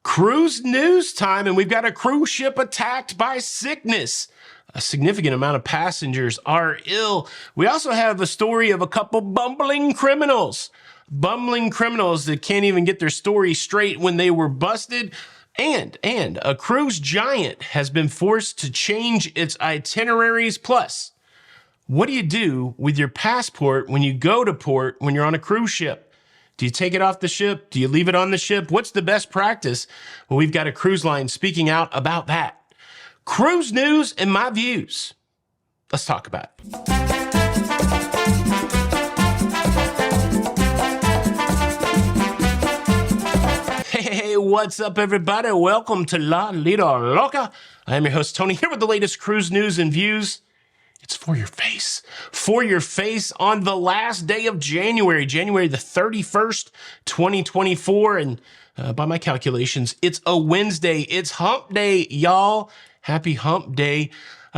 Cruise news time, and we've got a cruise ship attacked by sickness. A significant amount of passengers are ill. We also have a story of a couple bumbling criminals. Bumbling criminals that can't even get their story straight when they were busted. And a cruise giant has been forced to change its itineraries. Plus, what do you do with your passport when you go to port when you're on a cruise ship? Do you take it off the ship? Do you leave it on the ship? What's the best practice? Well, we've got a cruise line speaking out about that. Cruise news and my views. Let's talk about it. Hey, what's up, everybody? Welcome to Lido, Loca. I am your host, Tony, here with the latest cruise news and views. It's for your face. For your face on the last day of January the 31st, 2024. And by my calculations, it's a Wednesday. It's hump day, y'all. Happy hump day.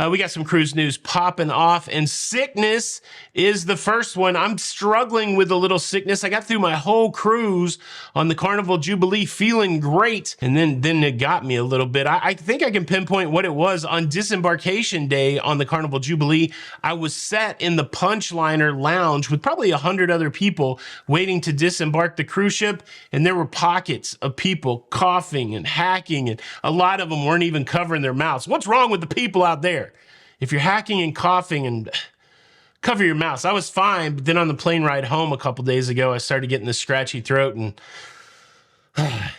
We got some cruise news popping off, and sickness is the first one. I'm struggling with a little sickness. I got through my whole cruise on the Carnival Jubilee feeling great, and then it got me a little bit. I think I can pinpoint what it was. On disembarkation day on the Carnival Jubilee, I was sat in the Punchliner lounge with probably 100 other people waiting to disembark the cruise ship, and there were pockets of people coughing and hacking, and a lot of them weren't even covering their mouths. What's wrong with the people out there? If you're hacking and coughing, and cover your mouth. I was fine, but then on the plane ride home a couple days ago, I started getting this scratchy throat, and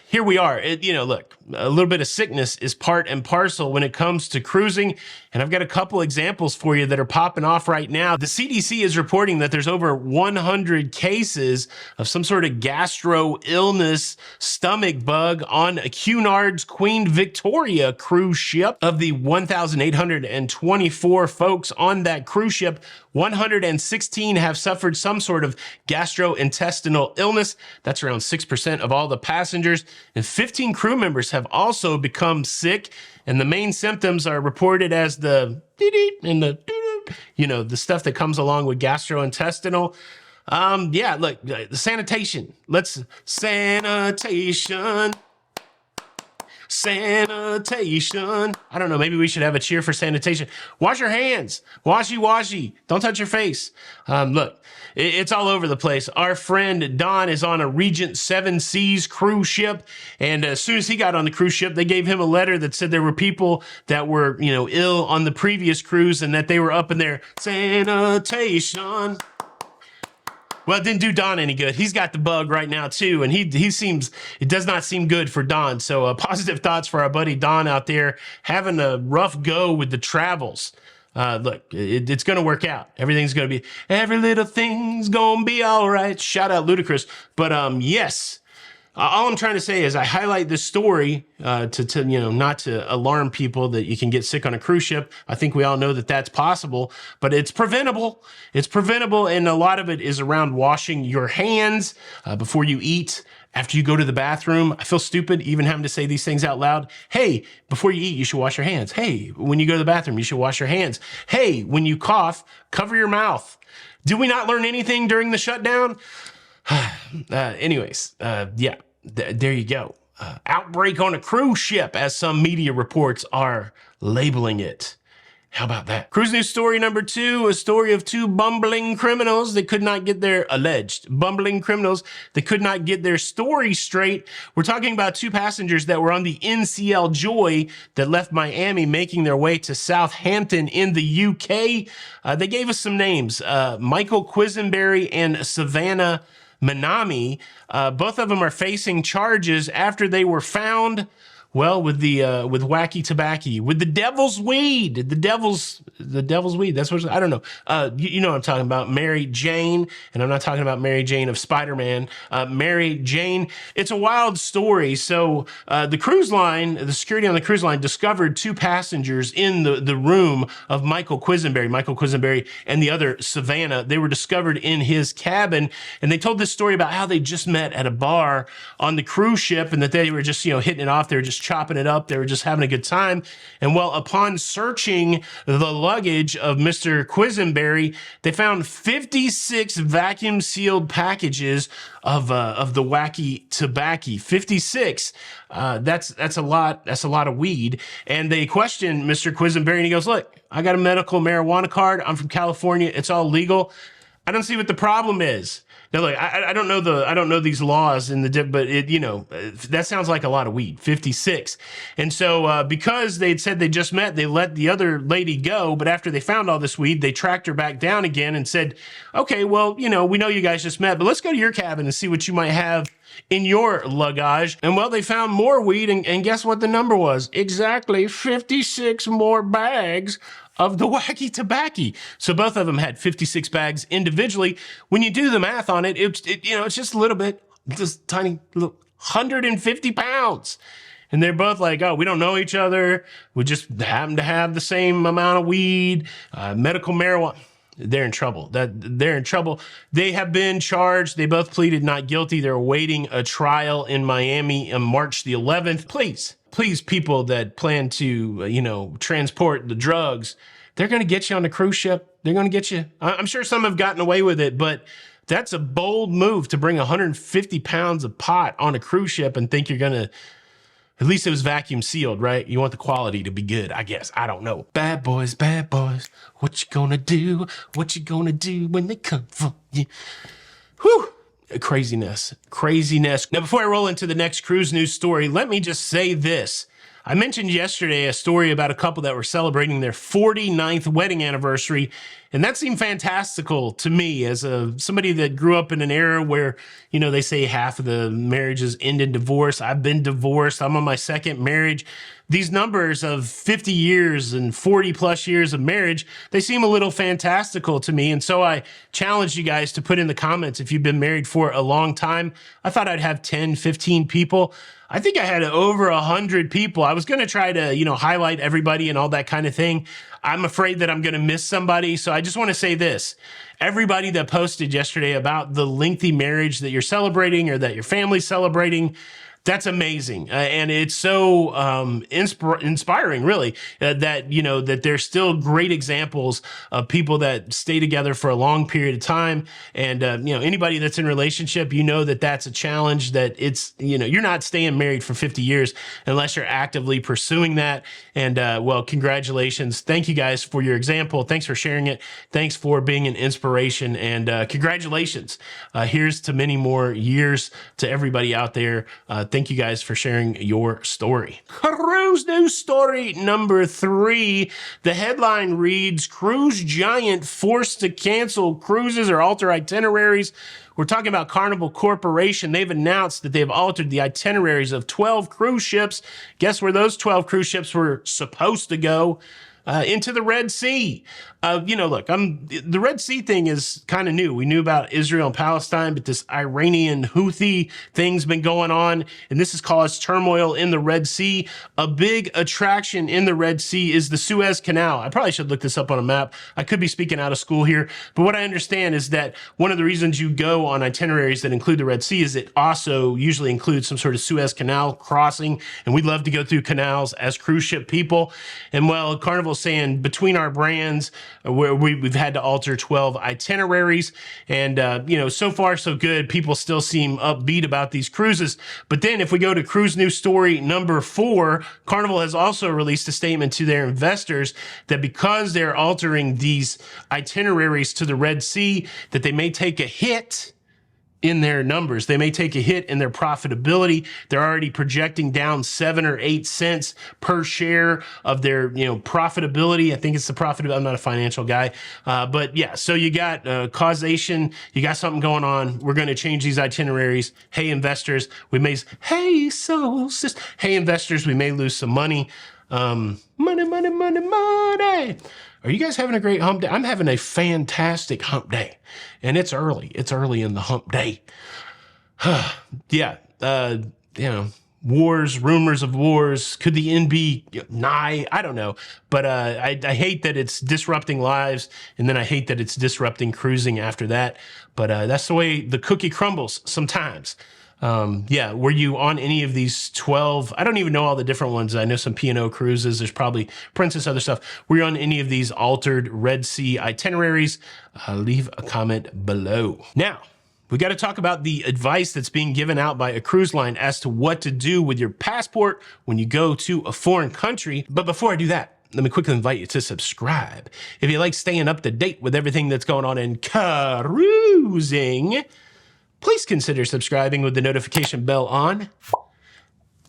here we are. Look, a little bit of sickness is part and parcel when it comes to cruising, and I've got a couple examples for you that are popping off right now. The CDC is reporting that there's over 100 cases of some sort of gastro illness, stomach bug on Cunard's Queen Victoria cruise ship. Of the 1,824 folks on that cruise ship, 116 have suffered some sort of gastrointestinal illness. That's around 6% of all the passengers. And 15 crew members have also become sick. And the main symptoms are reported as the and the stuff that comes along with gastrointestinal. Look, the sanitation. Sanitation. I don't know, maybe we should have a cheer for sanitation. Wash your hands. Washy. Don't touch your face. Look, it's all over the place. Our friend Don is on a Regent Seven Seas cruise ship, and as soon as he got on the cruise ship, they gave him a letter that said there were people that were, ill on the previous cruise and that they were up in their sanitation. Well, it didn't do Don any good. He's got the bug right now too, and it does not seem good for Don. So positive thoughts for our buddy Don out there having a rough go with the travels. Look, it's going to work out. Every little thing's going to be all right. Shout out Ludacris. But yes, all I'm trying to say is I highlight this story to not to alarm people that you can get sick on a cruise ship. I think we all know that that's possible, but it's preventable. It's preventable, and a lot of it is around washing your hands before you eat, after you go to the bathroom. I feel stupid even having to say these things out loud. Hey, before you eat, you should wash your hands. Hey, when you go to the bathroom, you should wash your hands. Hey, when you cough, cover your mouth. Did we not learn anything during the shutdown? There you go. Outbreak on a cruise ship, as some media reports are labeling it. How about that? Cruise news story number 2, a story of two bumbling criminals that could not get their story straight. We're talking about two passengers that were on the NCL Joy that left Miami, making their way to Southampton in the UK. They gave us some names, Michael Quisenberry and Savannah Manami. Both of them are facing charges after they were found, with wacky tobacco, with the devil's weed. The devil's weed. That's what I don't know. You know what I'm talking about. Mary Jane, and I'm not talking about Mary Jane of Spider-Man. Mary Jane. It's a wild story. So the security on the cruise line discovered two passengers in the room of Michael Quisenberry and the other Savannah. They were discovered in his cabin, and they told this story about how they just met at a bar on the cruise ship, and that they were just hitting it off. They were just chopping it up. They were just having a good time. And well, upon searching the luggage of Mr. Quisenberry, they found 56 vacuum sealed packages of the wacky tobacco. 56. That's a lot. That's a lot of weed. And they questioned Mr. Quisenberry, and he goes, "Look, I got a medical marijuana card. I'm from California. It's all legal. I don't see what the problem is." Now, look, I don't know these laws in the but that sounds like a lot of weed, 56. And so because they'd said they just met, they let the other lady go. But after they found all this weed, they tracked her back down again and said, "Okay, well, we know you guys just met, but let's go to your cabin and see what you might have in your luggage." And well, they found more weed, and guess what the number was? Exactly 56 more bags of the wacky tobacco. So both of them had 56 bags individually. When you do the math on it, it's just a little bit, just tiny little 150 pounds. And they're both like, "Oh, we don't know each other. We just happen to have the same amount of weed, medical marijuana." They're in trouble. They're in trouble. They have been charged. They both pleaded not guilty. They're awaiting a trial in Miami on March the 11th. Please, people that plan to, transport the drugs, they're going to get you on the cruise ship. They're going to get you. I'm sure some have gotten away with it, but that's a bold move to bring 150 pounds of pot on a cruise ship and think you're going to. At least it was vacuum sealed, right? You want the quality to be good, I guess. I don't know. Bad boys, what you gonna do? What you gonna do when they come for you? Whew. Craziness. Now, before I roll into the next cruise news story, let me just say this. I mentioned yesterday a story about a couple that were celebrating their 49th wedding anniversary, and that seemed fantastical to me as somebody that grew up in an era where, they say half of the marriages end in divorce. I've been divorced. I'm on my second marriage. These numbers of 50 years and 40 plus years of marriage, they seem a little fantastical to me. And so I challenged you guys to put in the comments if you've been married for a long time. I thought I'd have 10, 15 people. I think I had over 100 people. I was going to try to, highlight everybody and all that kind of thing. I'm afraid that I'm going to miss somebody. So I just want to say this. Everybody that posted yesterday about the lengthy marriage that you're celebrating or that your family's celebrating, that's amazing. And it's so inspiring, really, that there's still great examples of people that stay together for a long period of time. And, anybody that's in a relationship, that's a challenge, that it's, you're not staying married for 50 years unless you're actively pursuing that. And, congratulations. Thank you guys for your example. Thanks for sharing it. Thanks for being an inspiration, and congratulations. Here's to many more years to everybody out there. Thank you guys for sharing your story. Cruise news story number 3. The headline reads, "Cruise giant forced to cancel cruises or alter itineraries." We're talking about Carnival Corporation. They've announced that they've altered the itineraries of 12 cruise ships. Guess where those 12 cruise ships were supposed to go? Into the Red Sea. The Red Sea thing is kind of new. We knew about Israel and Palestine, but this Iranian Houthi thing's been going on, and this has caused turmoil in the Red Sea. A big attraction in the Red Sea is the Suez Canal. I probably should look this up on a map. I could be speaking out of school here, but what I understand is that one of the reasons you go on itineraries that include the Red Sea is it also usually includes some sort of Suez Canal crossing, and we'd love to go through canals as cruise ship people. And well, Carnival saying between our brands, where we've had to alter 12 itineraries, and so far so good. People still seem upbeat about these cruises. But then if we go to cruise news story number 4, Carnival has also released a statement to their investors that because they're altering these itineraries to the Red Sea, that they may take a hit in their numbers. They may take a hit in their profitability. They're already projecting down 7 or 8 cents per share of their, profitability. I think it's the profit. I'm not a financial guy. But yeah, so you got causation. You got something going on. We're going to change these itineraries. Hey, investors, we may lose some money. Money. Are you guys having a great hump day? I'm having a fantastic hump day, and it's early. It's early in the hump day. Yeah. Wars, rumors of wars. Could the end be nigh? I don't know. But I hate that it's disrupting lives, and then I hate that it's disrupting cruising after that. But that's the way the cookie crumbles sometimes. Yeah, were you on any of these 12? I don't even know all the different ones. I know some P&O cruises. There's probably Princess, other stuff. Were you on any of these altered Red Sea itineraries? Leave a comment below. Now, we got to talk about the advice that's being given out by a cruise line as to what to do with your passport when you go to a foreign country. But before I do that, let me quickly invite you to subscribe. If you like staying up to date with everything that's going on in cruising, please consider subscribing with the notification bell on.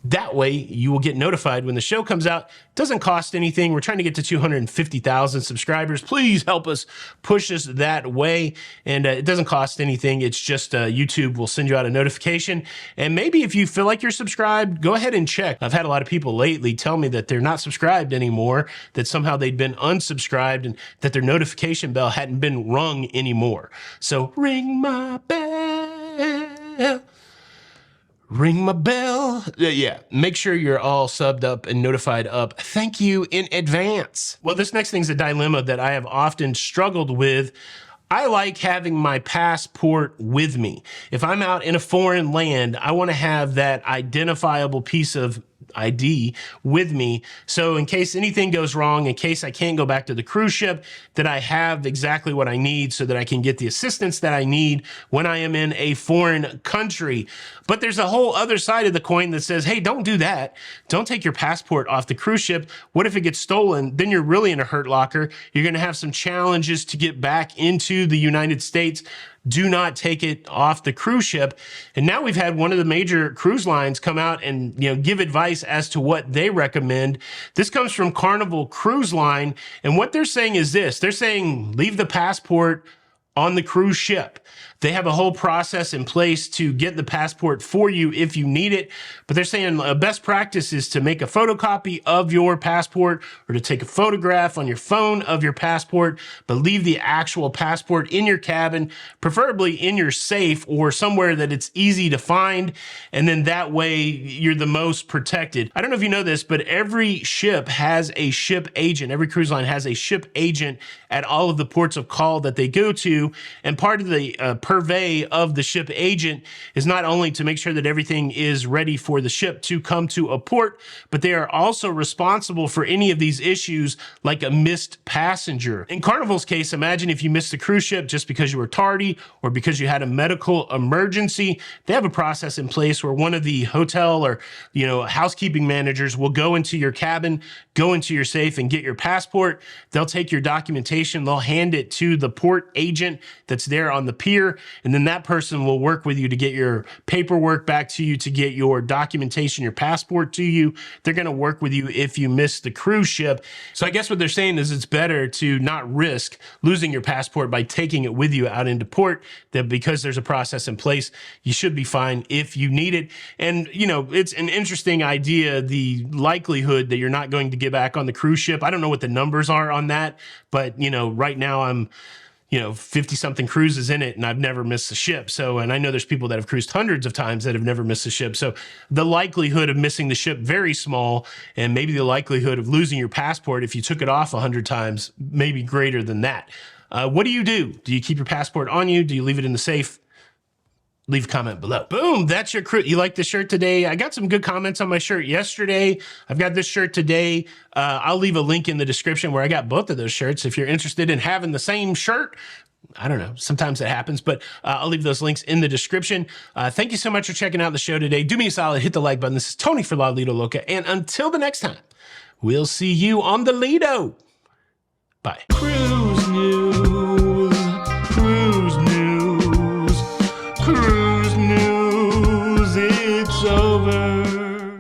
That way you will get notified when the show comes out. It doesn't cost anything. We're trying to get to 250,000 subscribers. Please help us push us that way. And it doesn't cost anything. It's just YouTube will send you out a notification. And maybe if you feel like you're subscribed, go ahead and check. I've had a lot of people lately tell me that they're not subscribed anymore, that somehow they'd been unsubscribed and that their notification bell hadn't been rung anymore. So ring my bell. Ring my bell. Yeah, make sure you're all subbed up and notified up. Thank you in advance. Well, this next thing's a dilemma that I have often struggled with. I like having my passport with me. If I'm out in a foreign land, I want to have that identifiable piece of ID with me. So in case anything goes wrong, in case I can't go back to the cruise ship, that I have exactly what I need so that I can get the assistance that I need when I am in a foreign country. But there's a whole other side of the coin that says, hey, don't do that. Don't take your passport off the cruise ship. What if it gets stolen? Then you're really in a hurt locker. You're going to have some challenges to get back into the United States. Do not take it off the cruise ship. And now we've had one of the major cruise lines come out and give advice as to what they recommend. This comes from Carnival Cruise Line. And what they're saying is this. They're saying leave the passport on the cruise ship. They have a whole process in place to get the passport for you if you need it. But they're saying a best practice is to make a photocopy of your passport or to take a photograph on your phone of your passport, but leave the actual passport in your cabin, preferably in your safe or somewhere that it's easy to find. And then that way you're the most protected. I don't know if you know this, but every ship has a ship agent. Every cruise line has a ship agent at all of the ports of call that they go to. And part of the purvey of the ship agent is not only to make sure that everything is ready for the ship to come to a port, but they are also responsible for any of these issues like a missed passenger. In Carnival's case, imagine if you missed the cruise ship just because you were tardy or because you had a medical emergency. They have a process in place where one of the hotel or housekeeping managers will go into your cabin, go into your safe and get your passport. They'll take your documentation, they'll hand it to the port agent that's there on the pier, and then that person will work with you to get your paperwork back to you, to get your documentation, your passport to you. They're going to work with you if you miss the cruise ship. So I guess what they're saying is it's better to not risk losing your passport by taking it with you out into port, that because there's a process in place, you should be fine if you need it. And, it's an interesting idea, the likelihood that you're not going to get back on the cruise ship. I don't know what the numbers are on that, but, right now I'm 50 something cruises in it and I've never missed a ship. So, and I know there's people that have cruised hundreds of times that have never missed a ship. So the likelihood of missing the ship, very small. And maybe the likelihood of losing your passport if you took it off 100 times, maybe greater than that. What do you do? Do you keep your passport on you? Do you leave it in the safe? Leave a comment below. Boom, that's your crew. You like the shirt today? I got some good comments on my shirt yesterday. I've got this shirt today. I'll leave a link in the description where I got both of those shirts. If you're interested in having the same shirt, I don't know, sometimes it happens, but I'll leave those links in the description. Thank you so much for checking out the show today. Do me a solid, hit the like button. This is Tony for Lido, Loca. And until the next time, we'll see you on the Lido. Bye. Cruise News.